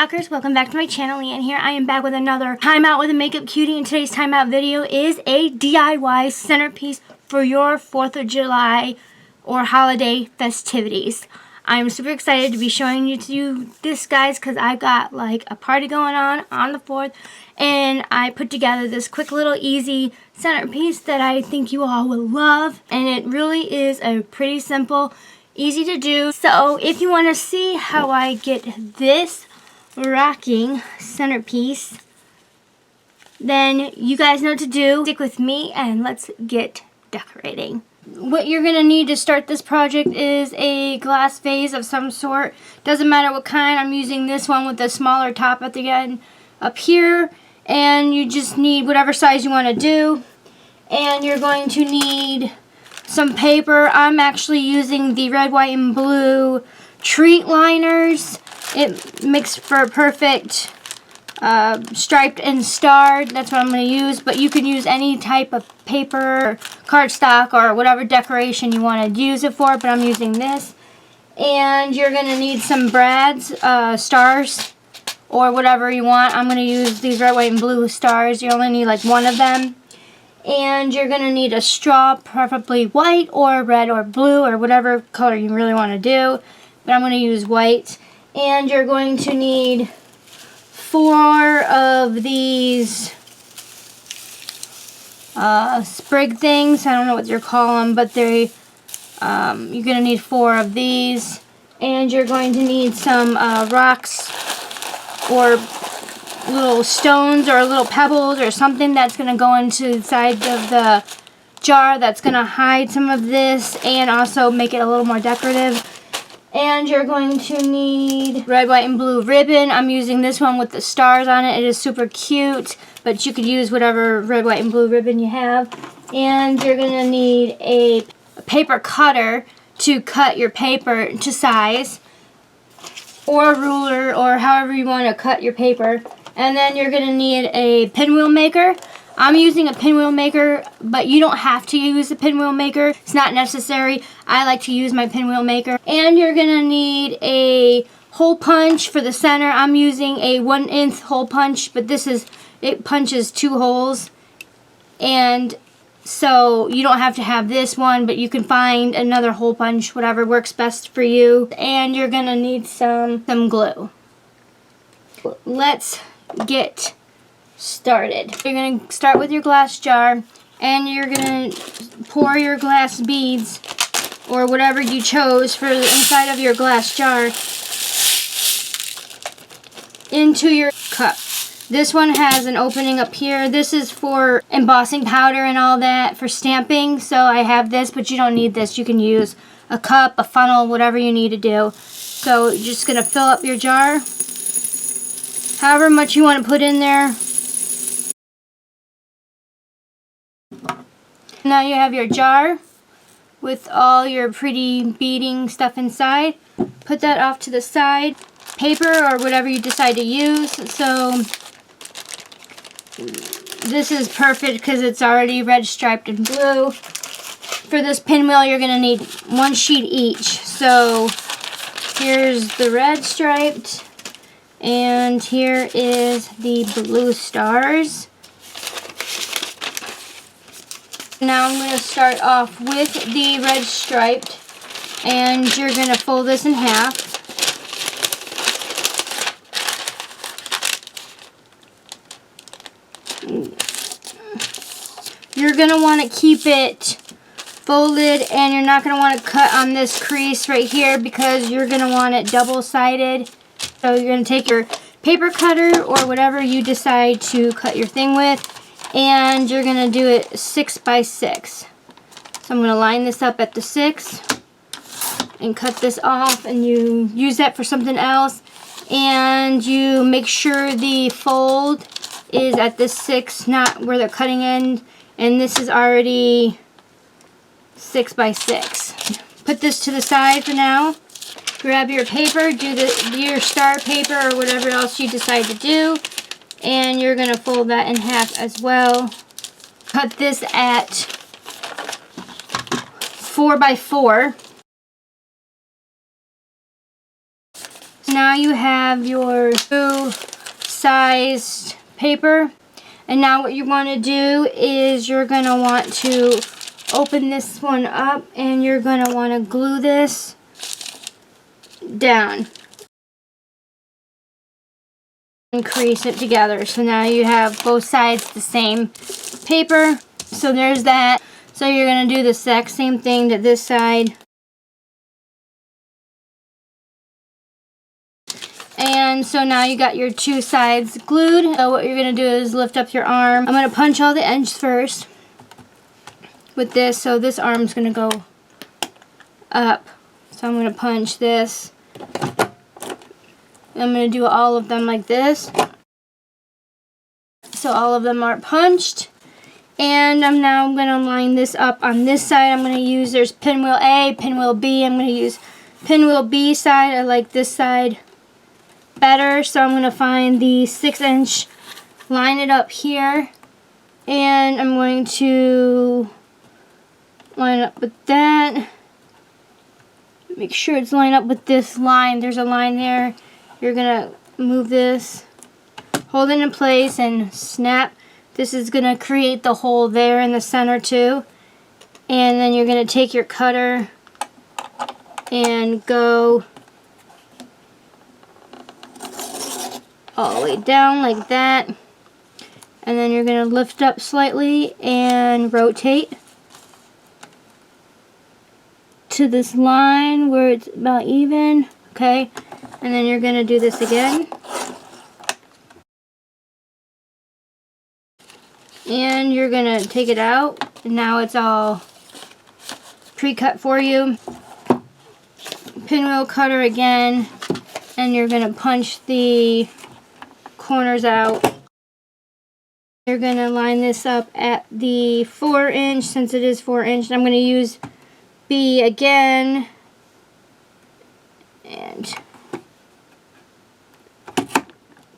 rockers, welcome back to my channel. Leanne here. I am back with another Time Out with a Makeup Cutie, and today's Time Out video is a DIY centerpiece for your 4th of July or holiday festivities. I'm super excited to be showing you this, guys, because I've got like a party going on the 4th, and I put together this quick little easy centerpiece that I think you all will love, and it really is a pretty simple, easy to do. So if you want to see how I get this rocking centerpiece, then you guys know what to do. Stick with me and let's get decorating. What you're going to need to start this project is a glass vase of some sort. Doesn't matter what kind. I'm using this one with the smaller top at the end up here. And you just need whatever size you want to do. And you're going to need some paper. I'm actually using the red, white, and blue treat liners. It makes for a perfect striped and starred. That's what I'm going to use, but you can use any type of paper, cardstock, or whatever decoration you want to use it for, but I'm using this. And you're going to need some brads, stars, or whatever you want. I'm going to use these red, white, and blue stars. You only need like one of them. And you're going to need a straw, preferably white or red or blue or whatever color you really want to do, but I'm going to use white. And you're going to need 4 of these sprig things. I don't know what you call them, but you're going to need 4 of these. And you're going to need some rocks or little stones or little pebbles or something that's going to go into the side of the jar that's going to hide some of this and also make it a little more decorative. And you're going to need red, white, and blue ribbon. I'm using this one with the stars on it. It is super cute, but you could use whatever red, white, and blue ribbon you have. And you're going to need a paper cutter to cut your paper to size, or a ruler, or however you want to cut your paper. And then you're going to need a pinwheel maker. I'm using a pinwheel maker, but you don't have to use a pinwheel maker. It's not necessary. I like to use my pinwheel maker. And you're going to need a hole punch for the center. I'm using a 1/8 hole punch, but it punches 2 holes. And so you don't have to have this one, but you can find another hole punch, whatever works best for you. And you're going to need some glue. Let's get started. You're going to start with your glass jar, and you're going to pour your glass beads or whatever you chose for the inside of your glass jar into your cup. This one has an opening up here. This is for embossing powder and all that, for stamping. So I have this, but you don't need this. You can use a cup, a funnel, whatever you need to do. So you're just going to fill up your jar however much you want to put in there. Now you have your jar with all your pretty beading stuff inside. Put that off to the side. Paper or whatever you decide to use. So this is perfect because it's already red, striped, and blue. For this pinwheel, you're going to need 1 sheet each. So here's the red striped, and here is the blue stars. Now I'm going to start off with the red striped, and you're going to fold this in half. You're going to want to keep it folded, and you're not going to want to cut on this crease right here because you're going to want it double-sided. So you're going to take your paper cutter or whatever you decide to cut your thing with, and you're going to do it 6 by 6. So I'm going to line this up at the 6 and cut this off, and you use that for something else. And you make sure the fold is at the 6, not where the cutting end. And this is already 6 by 6. Put this to the side for now. Grab your paper, do your star paper or whatever else you decide to do. And you're going to fold that in half as well. Cut this at 4 by 4. Now you have your sized paper. And now what you want to do is you're going to want to open this one up and you're going to want to glue this down and crease it together. So now you have both sides the same paper. So there's that. So you're going to do the exact same thing to this side. And so now you got your two sides glued. So what you're going to do is lift up your arm. I'm going to punch all the ends first with this. So this arm's going to go up. So I'm going to punch this. I'm going to do all of them like this. So all of them are punched. And I'm going to line this up on this side. I'm going to use, there's pinwheel A, pinwheel B. I'm going to use pinwheel B side. I like this side better. So I'm going to find the 6-inch, line it up here. And I'm going to line it up with that. Make sure it's lined up with this line. There's a line there. You're going to move this, hold it in place, and snap. This is going to create the hole there in the center too. And then you're going to take your cutter and go all the way down like that. And then you're going to lift up slightly and rotate to this line where it's about even. Okay. And then you're going to do this again. And you're going to take it out. And now it's all pre-cut for you. Pinwheel cutter again. And you're going to punch the corners out. You're going to line this up at the 4-inch, since it is 4-inch. And I'm going to use B again. And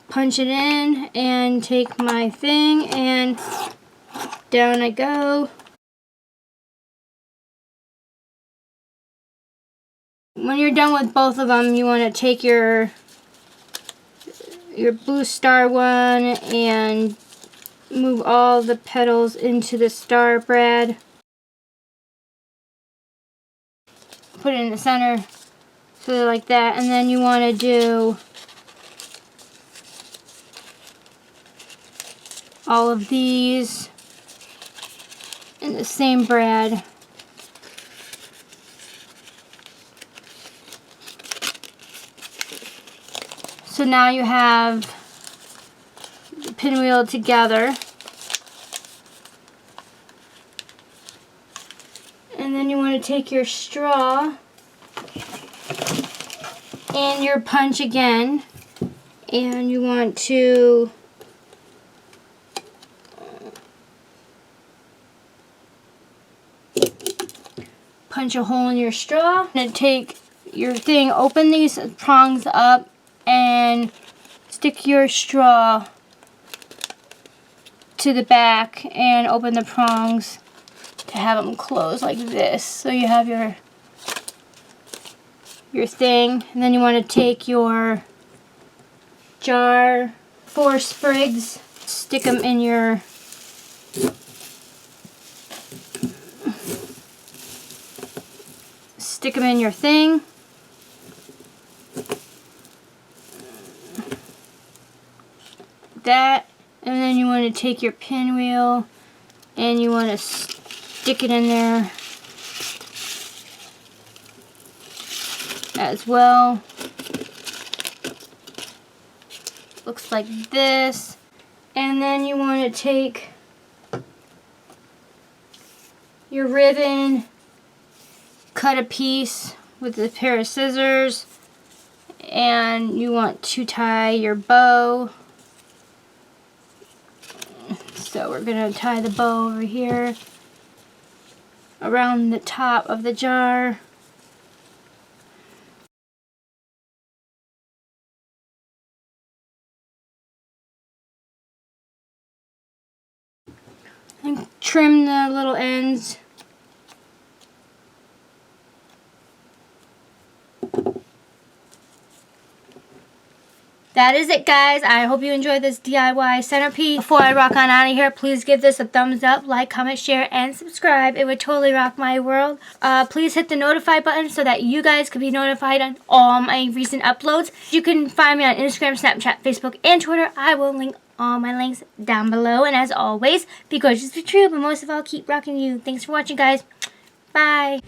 punch it in and take my thing and down I go. When you're done with both of them, you want to take your blue star one and move all the petals into the star brad. Put it in the center, so like that, and then you want to do all of these in the same brad. So now you have the pinwheel together. And then you want to take your straw and your punch again. And you want to punch a hole in your straw. And take your thing, open these prongs up and stick your straw to the back and open the prongs to have them close like this. So you have your thing, and then you want to take your jar, 4 sprigs, stick them in your thing. That, and then you want to take your pinwheel and you want to stick it in there as well. Looks like this. And then you want to take your ribbon, cut a piece with a pair of scissors, and you want to tie your bow. So we're going to tie the bow over here around the top of the jar. And trim the little ends. that is it, guys. I hope you enjoyed this DIY centerpiece. Before I rock on out of here, please give this a thumbs up, like, comment, share, and subscribe. It would totally rock my world. Please hit the notify button so that you guys can be notified on all my recent uploads. You can find me on Instagram, Snapchat, Facebook, and Twitter. I will link all my links down below. And as always, be gorgeous, be true, but most of all, keep rocking you. Thanks for watching, guys. Bye.